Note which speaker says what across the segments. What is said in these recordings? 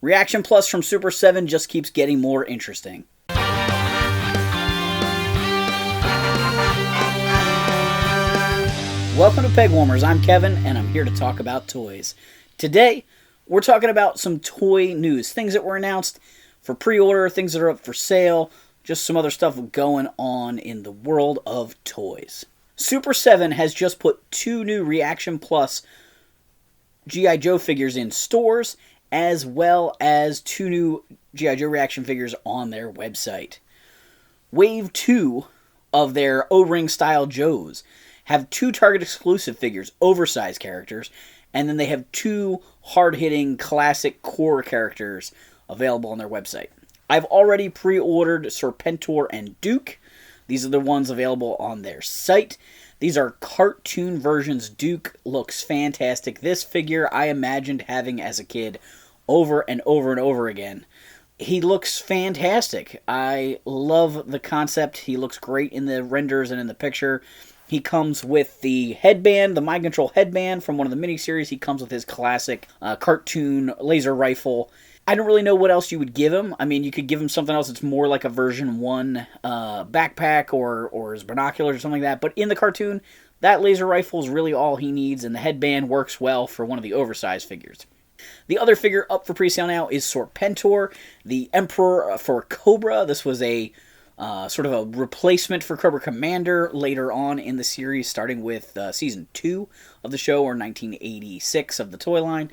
Speaker 1: Reaction Plus from Super 7 just keeps getting more interesting. Welcome to Pegwarmers. I'm Kevin, and I'm here to talk about toys. Today, we're talking about some toy news. Things that were announced for pre-order, things that are up for sale, just some other stuff going on in the world of toys. Super 7 has just put 2 new Reaction Plus G.I. Joe figures in stores, as well as 2 new G.I. Joe Reaction figures on their website. Wave 2 of their O-Ring style Joes have 2 Target exclusive figures, oversized characters, and then they have 2 hard-hitting classic core characters available on their website. I've already pre-ordered Serpentor and Duke. These are the ones available on their site. These are cartoon versions. Duke looks fantastic. This figure I imagined having as a kid over and over and over again. He looks fantastic. I love the concept. He looks great in the renders and in the picture. He comes with the headband, the Mind Control headband from one of the miniseries. He comes with his classic cartoon laser rifle. I don't really know what else you would give him. I mean, you could give him something else that's more like a version 1 backpack or his binoculars or something like that. But in the cartoon, that laser rifle is really all he needs, and the headband works well for one of the oversized figures. The other figure up for pre-sale now is Serpentor, the Emperor for Cobra. This was a sort of a replacement for Cobra Commander later on in the series, starting with Season 2 of the show, or 1986 of the toy line.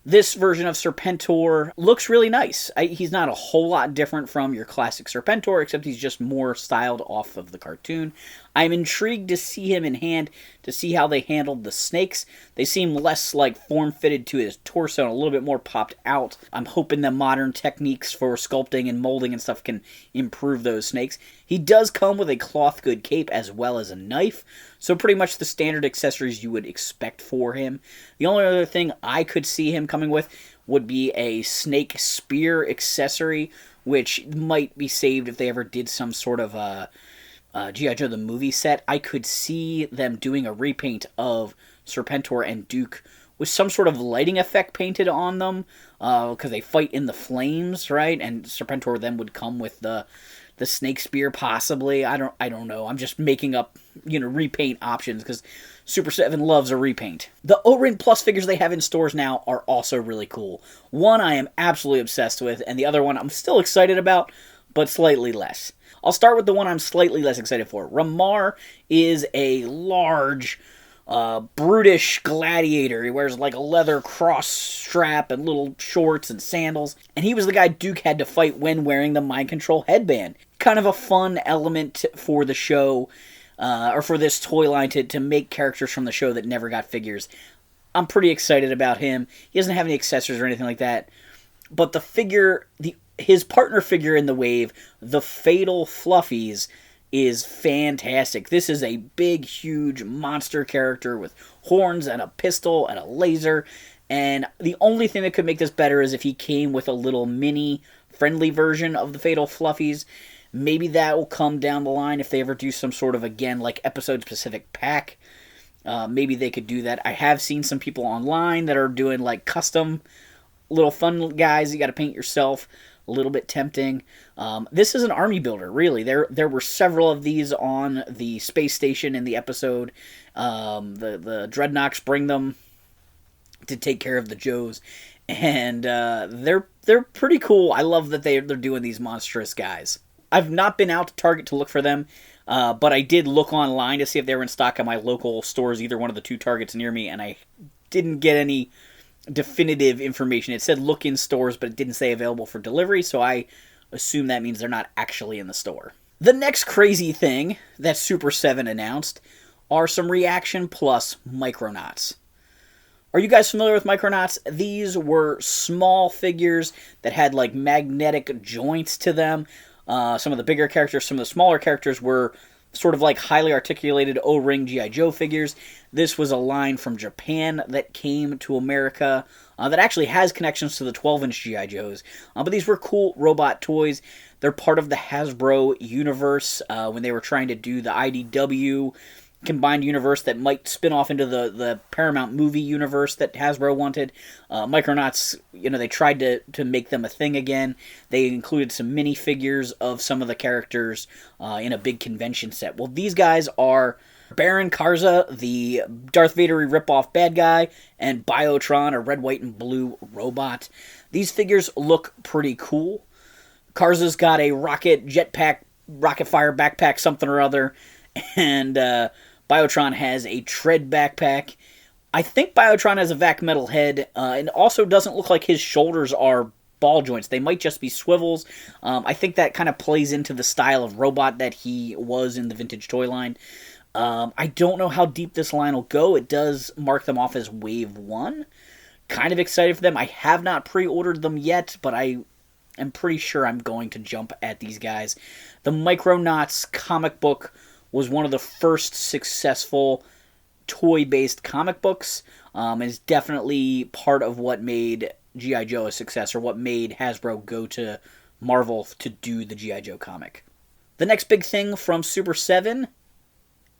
Speaker 1: This version of Serpentor looks really nice. He's not a whole lot different from your classic Serpentor, except he's just more styled off of the cartoon. I'm intrigued to see him in hand, to see how they handled the snakes. They seem less like form-fitted to his torso and a little bit more popped out. I'm hoping the modern techniques for sculpting and molding and stuff can improve those snakes. He does come with a cloth good cape as well as a knife, so pretty much the standard accessories you would expect for him. The only other thing I could see him coming with would be a snake spear accessory, which might be saved if they ever did some sort of G.I. Joe the movie set. I could see them doing a repaint of Serpentor and Duke with some sort of lighting effect painted on them, because they fight in the flames, right? And Serpentor then would come with the snake spear, possibly. I don't know. I'm just making up, repaint options, because Super 7 loves a repaint. The O-Ring Plus figures they have in stores now are also really cool. One I am absolutely obsessed with, and the other one I'm still excited about, but slightly less. I'll start with the one I'm slightly less excited for. Ramar is a large, brutish gladiator. He wears like a leather cross strap and little shorts and sandals. And he was the guy Duke had to fight when wearing the Mind Control headband. Kind of a fun element for the show, or for this toy line to make characters from the show that never got figures. I'm pretty excited about him. He doesn't have any accessories or anything like that. But the figure, his partner figure in the wave, the Fatal Fluffies, is fantastic. This is a big, huge monster character with horns and a pistol and a laser. And the only thing that could make this better is if he came with a little mini friendly version of the Fatal Fluffies. Maybe that will come down the line if they ever do some sort of, again, like episode-specific pack. Maybe they could do that. I have seen some people online that are doing like custom little fun guys you got to paint yourself. A little bit tempting. This is an army builder, really. There were several of these on the space station in the episode. The Dreadnoks bring them to take care of the Joes, and they're pretty cool. I love that they're doing these monstrous guys. I've not been out to Target to look for them, but I did look online to see if they were in stock at my local stores, either one of the 2 Targets near me, and I didn't get any definitive information. It said look in stores, but it didn't say available for delivery, so I assume that means they're not actually in the store. The next crazy thing that Super 7 announced are some Reaction Plus Micronauts. Are you guys familiar with Micronauts? These were small figures that had like magnetic joints to them. Some of the bigger characters, some of the smaller characters were sort of like highly articulated O-Ring G.I. Joe figures. This was a line from Japan that came to America that actually has connections to the 12-inch G.I. Joes. But these were cool robot toys. They're part of the Hasbro universe. When they were trying to do the IDW combined universe that might spin off into the Paramount movie universe that Hasbro wanted. Micronauts, they tried to make them a thing again. They included some minifigures of some of the characters in a big convention set. Well, these guys are Baron Karza, the Darth Vader ripoff bad guy, and Biotron, a red, white, and blue robot. These figures look pretty cool. Karza's got a rocket jetpack, rocket fire backpack, something or other, and Biotron has a tread backpack. I think Biotron has a vac metal head, and also doesn't look like his shoulders are ball joints. They might just be swivels. I think that kind of plays into the style of robot that he was in the vintage toy line. I don't know how deep this line will go. It does mark them off as Wave 1. Kind of excited for them. I have not pre-ordered them yet, but I am pretty sure I'm going to jump at these guys. The Micronauts comic book was one of the first successful toy-based comic books. Is definitely part of what made G.I. Joe a success, or what made Hasbro go to Marvel to do the G.I. Joe comic. The next big thing from Super 7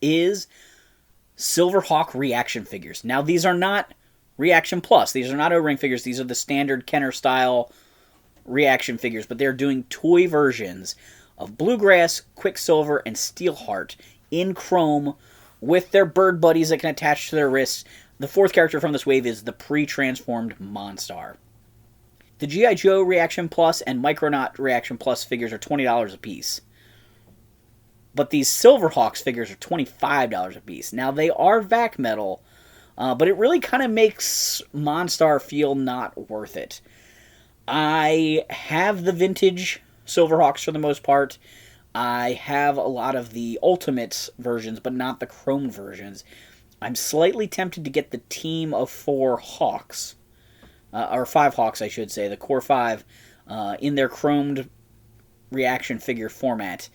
Speaker 1: is Silverhawk reaction figures. Now, these are not Reaction Plus. These are not O-ring figures. These are the standard Kenner-style reaction figures, but they're doing toy versions of Bluegrass, Quicksilver, and Steelheart in chrome with their bird buddies that can attach to their wrists. The fourth character from this wave is the pre-transformed Monstar. The G.I. Joe Reaction Plus and Micronaut Reaction Plus figures are $20 a piece. But these Silverhawks figures are $25 a piece. Now, they are vac metal, but it really kind of makes Monstar feel not worth it. I have the vintage Silverhawks for the most part. I have a lot of the Ultimates versions, but not the chromed versions. I'm slightly tempted to get the team of 4 Hawks, or 5 Hawks, I should say, the Core 5, in their chromed reaction figure format.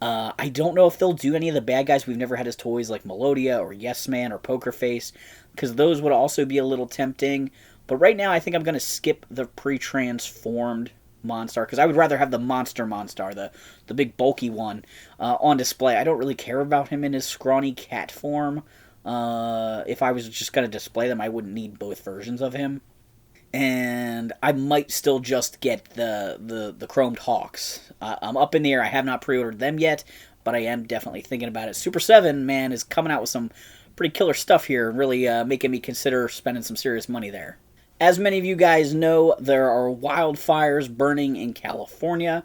Speaker 1: I don't know if they'll do any of the bad guys we've never had as toys, like Melodia or Yes Man or Poker Face, because those would also be a little tempting. But right now, I think I'm going to skip the pre-transformed Monstar, because I would rather have the Monstar, the big bulky one, on display. I don't really care about him in his scrawny cat form. If I was just going to display them, I wouldn't need both versions of him. And I might still just get the chromed Hawks. I'm up in the air. I have not pre-ordered them yet, but I am definitely thinking about it. Super 7, man, is coming out with some pretty killer stuff here, really making me consider spending some serious money there. As many of you guys know, there are wildfires burning in California,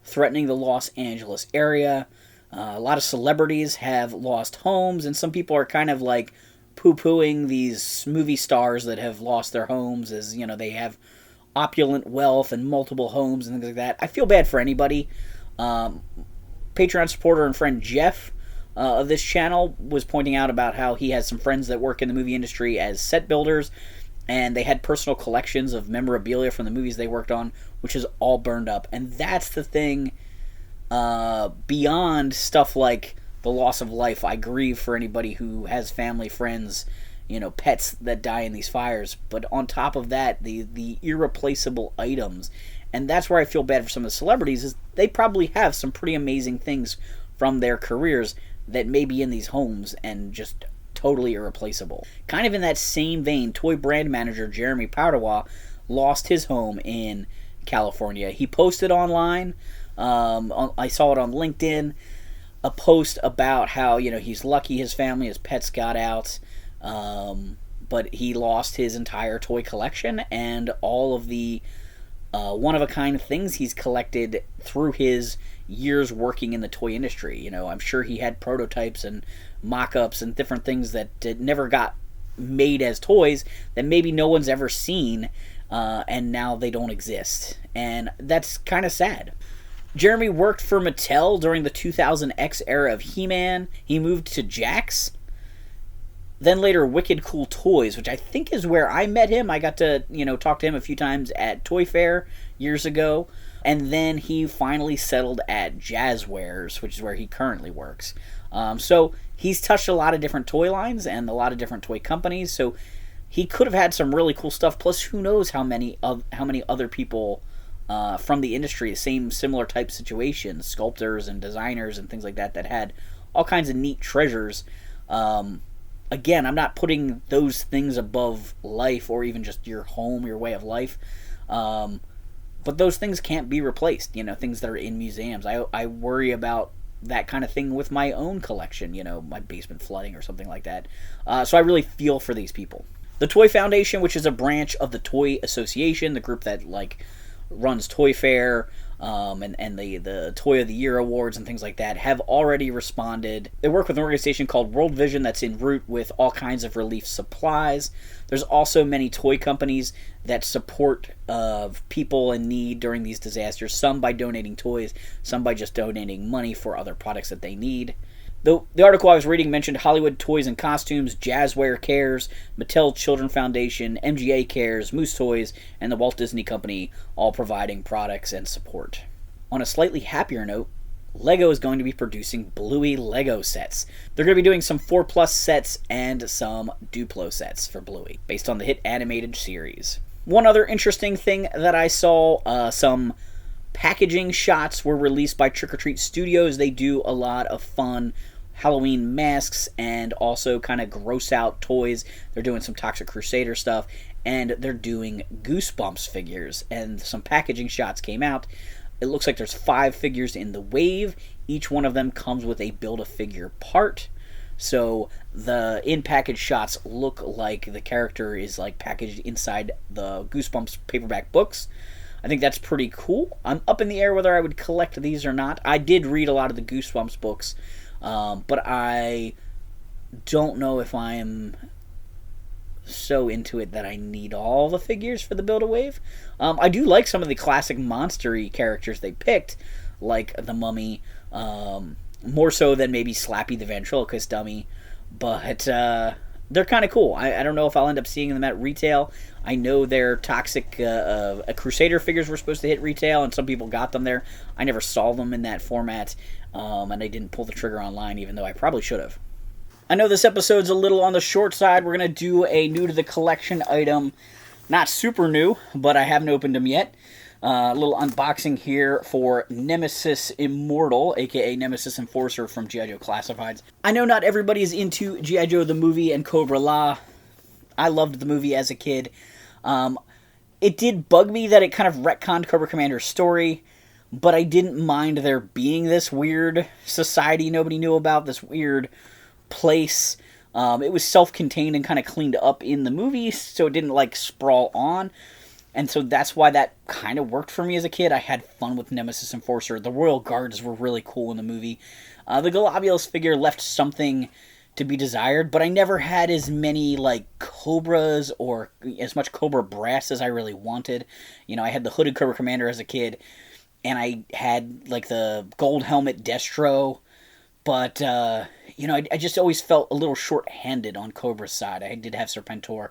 Speaker 1: threatening the Los Angeles area. A lot of celebrities have lost homes, and some people are kind of like poo-pooing these movie stars that have lost their homes, as, they have opulent wealth and multiple homes and things like that. I feel bad for anybody. Patreon supporter and friend Jeff of this channel was pointing out about how he has some friends that work in the movie industry as set builders, and they had personal collections of memorabilia from the movies they worked on, which is all burned up. And that's the thing, beyond stuff like the loss of life, I grieve for anybody who has family, friends, pets that die in these fires. But on top of that, the irreplaceable items, and that's where I feel bad for some of the celebrities, is they probably have some pretty amazing things from their careers that may be in these homes and just totally irreplaceable. Kind of in that same vein, toy brand manager Jeremy Powderwa lost his home in California. He posted online, I saw it on LinkedIn, a post about how, he's lucky his family, his pets got out, but he lost his entire toy collection and all of the one-of-a-kind things he's collected through his years working in the toy industry. I'm sure he had prototypes and mock-ups and different things that never got made as toys that maybe no one's ever seen, and now they don't exist. And that's kind of sad. Jeremy worked for Mattel during the 2000X era of He-Man. He moved to Jakks. Then later Wicked Cool Toys, which I think is where I met him. I got to, talk to him a few times at Toy Fair years ago. And then he finally settled at Jazzwares, which is where he currently works. So he's touched a lot of different toy lines and a lot of different toy companies. So he could have had some really cool stuff. Plus, who knows how many other people from the industry, similar type situations, sculptors and designers and things like that, that had all kinds of neat treasures Again, I'm not putting those things above life or even just your home, your way of life. But those things can't be replaced, things that are in museums. I worry about that kind of thing with my own collection, my basement flooding or something like that. So I really feel for these people. The Toy Foundation, which is a branch of the Toy Association, the group that runs Toy Fair, and the Toy of the Year awards and things like that, have already responded. They work with an organization called World Vision that's en route with all kinds of relief supplies. There's also many toy companies that support people in need during these disasters, some by donating toys, some by just donating money for other products that they need. The article I was reading mentioned Hollywood Toys and Costumes, Jazzware Cares, Mattel Children Foundation, MGA Cares, Moose Toys, and the Walt Disney Company, all providing products and support. On a slightly happier note, Lego is going to be producing Bluey Lego sets. They're going to be doing some 4+ sets and some Duplo sets for Bluey, based on the hit animated series. One other interesting thing that I saw, some packaging shots were released by Trick or Treat Studios. They do a lot of fun Halloween masks and also kind of gross out toys. They're doing some Toxic Crusader stuff, and they're doing Goosebumps figures, and some packaging shots came out. It looks like there's 5 figures in the wave. Each one of them comes with a Build-A-Figure part. So the in-package shots look like the character is packaged inside the Goosebumps paperback books. I think that's pretty cool. I'm up in the air whether I would collect these or not. I did read a lot of the Goosebumps books, but I don't know if I am so into it that I need all the figures for the Build-A-Wave. I do like some of the classic monster-y characters they picked, like the Mummy, more so than maybe Slappy the Ventriloquist Dummy, but they're kind of cool. I don't know if I'll end up seeing them at retail. I know their Toxic Crusader figures were supposed to hit retail, and some people got them there. I never saw them in that format, and I didn't pull the trigger online, even though I probably should have. I know this episode's a little on the short side. We're going to do a new to the collection item. Not super new, but I haven't opened them yet. A little unboxing here for Nemesis Immortal, aka Nemesis Enforcer from G.I. Joe Classifieds. I know not everybody is into G.I. Joe the movie and Cobra-La. I loved the movie as a kid. It did bug me that it kind of retconned Cobra Commander's story, but I didn't mind there being this weird society nobody knew about, this weird place. It was self-contained and kind of cleaned up in the movie, so it didn't sprawl on. And so that's why that kind of worked for me as a kid. I had fun with Nemesis Enforcer. The Royal Guards were really cool in the movie. The Globulus figure left something to be desired, but I never had as many Cobras or as much Cobra brass as I really wanted. I had the hooded Cobra Commander as a kid, and I had the gold helmet Destro, but I just always felt a little short-handed on Cobra's side. I did have Serpentor.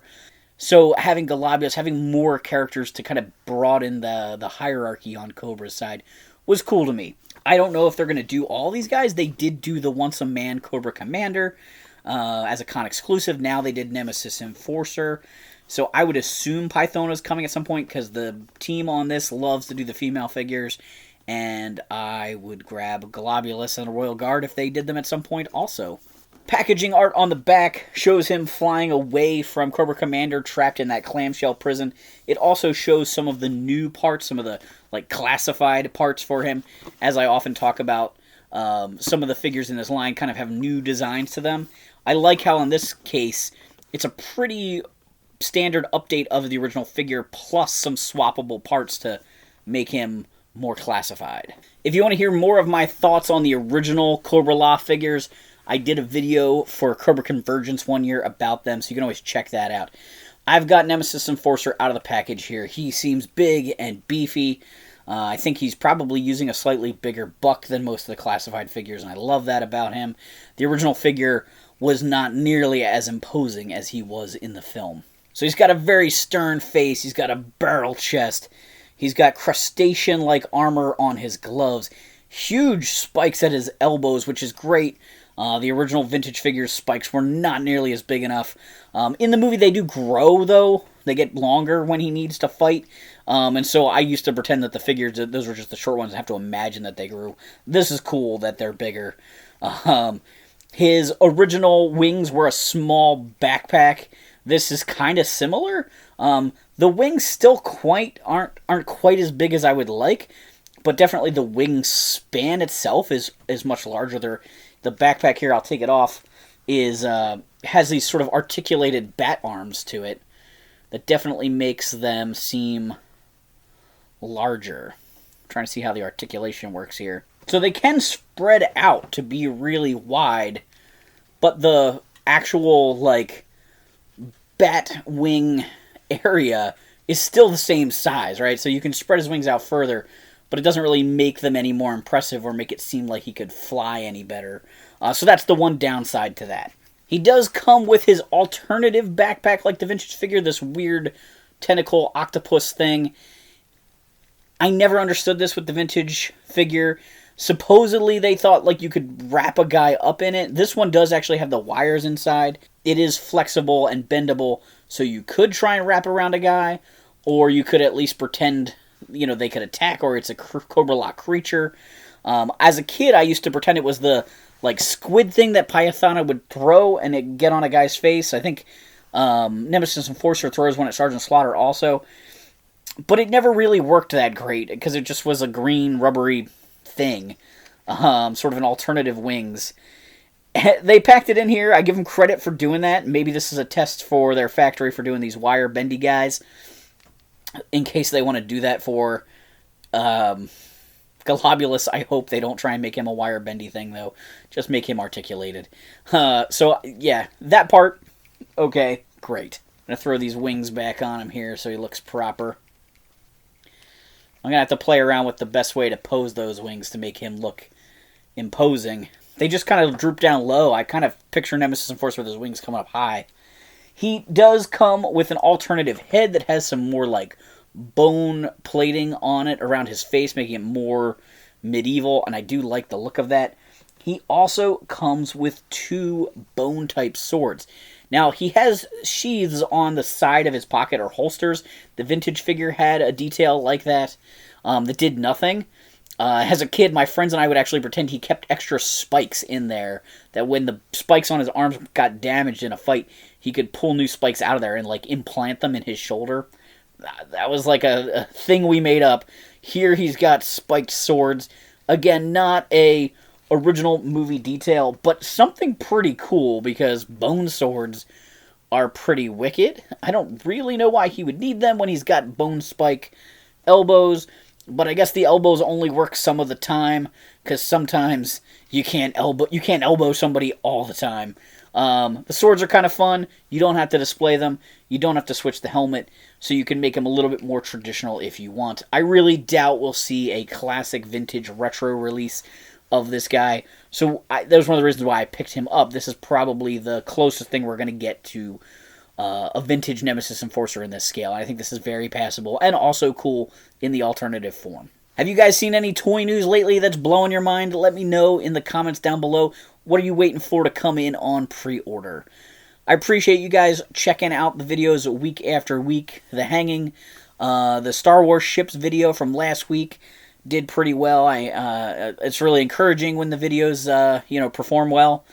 Speaker 1: So having Globulus, having more characters to kind of broaden the hierarchy on Cobra's side was cool to me. I don't know if they're going to do all these guys. They did do the Once-A-Man Cobra Commander as a con exclusive. Now they did Nemesis Enforcer. So I would assume Pythona's coming at some point because the team on this loves to do the female figures. And I would grab Globulus and a Royal Guard if they did them at some point also. Packaging art on the back shows him flying away from Cobra Commander trapped in that clamshell prison. It also shows some of the new parts, some of the classified parts for him. As I often talk about, some of the figures in this line kind of have new designs to them. I like how in this case, it's a pretty standard update of the original figure plus some swappable parts to make him more classified. If you want to hear more of my thoughts on the original Cobra-La figures, I did a video for Cobra Convergence one year about them, so you can always check that out. I've got Nemesis Enforcer out of the package here. He seems big and beefy. I think he's probably using a slightly bigger buck than most of the classified figures, and I love that about him. The original figure was not nearly as imposing as he was in the film. So he's got a very stern face. He's got a barrel chest. He's got crustacean-like armor on his gloves. Huge spikes at his elbows, which is great. The original vintage figures' spikes were not nearly as big enough. In the movie, they do grow, though. They get longer when he needs to fight. And so I used to pretend that the figures, those were just the short ones. I have to imagine that they grew. This is cool that they're bigger. His original wings were a small backpack. This is kind of similar. The wings still aren't quite as big as I would like, but definitely the wing span itself is much larger. The backpack here, I'll take it off, has these sort of articulated bat arms to it that definitely makes them seem larger. I'm trying to see how the articulation works here. So they can spread out to be really wide, but the actual, like, bat wing area is still the same size, right? So you can spread his wings out further, but it doesn't really make them any more impressive or make it seem like he could fly any better. So that's the one downside to that. He does come with his alternative backpack like the vintage figure, this weird tentacle octopus thing. I never understood this with the vintage figure. Supposedly they thought like you could wrap a guy up in it. This one does actually have the wires inside. It is flexible and bendable, so you could try and wrap around a guy, or you could at least pretend, you know, they could attack, or it's a Cobra Lock creature. As a kid, I used to pretend it was the, like, squid thing that Pythona would throw and it'd get on a guy's face. I think Nemesis Enforcer throws one at Sergeant Slaughter also. But it never really worked that great, because it just was a green, rubbery thing. Sort of an alternative wings. They packed it in here. I give them credit for doing that. Maybe this is a test for their factory for doing these wire bendy guys, in case they want to do that for Globulus. I hope they don't try and make him a wire bendy thing, though. Just make him articulated. So, yeah, that part, okay, great. I'm going to throw these wings back on him here so he looks proper. I'm going to have to play around with the best way to pose those wings to make him look imposing. They just kind of droop down low. I kind of picture Nemesis Enforcer with his wings coming up high. He does come with an alternative head that has some more, like, bone plating on it around his face, making it more medieval, and I do like the look of that. He also comes with 2 bone-type swords. Now, he has sheaths on the side of his pocket, or holsters. The vintage figure had a detail like that that did nothing. As a kid, my friends and I would actually pretend he kept extra spikes in there, that when the spikes on his arms got damaged in a fight, he could pull new spikes out of there and, like, implant them in his shoulder. That was like a thing we made up. Here he's got spiked swords. Again, not a original movie detail, but something pretty cool, because bone swords are pretty wicked. I don't really know why he would need them when he's got bone spike elbows, but I guess the elbows only work some of the time, because sometimes you can't elbow somebody all the time. The swords are kind of fun. You don't have to display them. You don't have to switch the helmet, so you can make them a little bit more traditional if you want. I really doubt we'll see a classic vintage retro release of this guy, so that was one of the reasons why I picked him up. This is probably the closest thing we're going to get to a vintage Nemesis Enforcer in this scale. I think this is very passable and also cool in the alternative form. Have you guys seen any toy news lately that's blowing your mind? Let me know in the comments down below. What are you waiting for to come in on pre-order? I appreciate you guys checking out the videos week after week. The hanging, the Star Wars ships video from last week did pretty well. It's really encouraging when the videos perform well.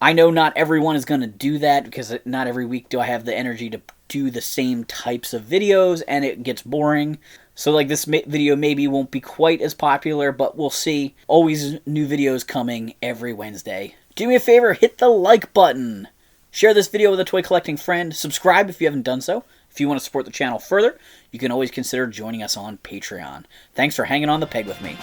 Speaker 1: I know not everyone is going to do that, because not every week do I have the energy to do the same types of videos, and it gets boring. So, like, this video maybe won't be quite as popular, but we'll see. Always new videos coming every Wednesday. Do me a favor, hit the like button. Share this video with a toy collecting friend. Subscribe if you haven't done so. If you want to support the channel further, you can always consider joining us on Patreon. Thanks for hanging on the peg with me.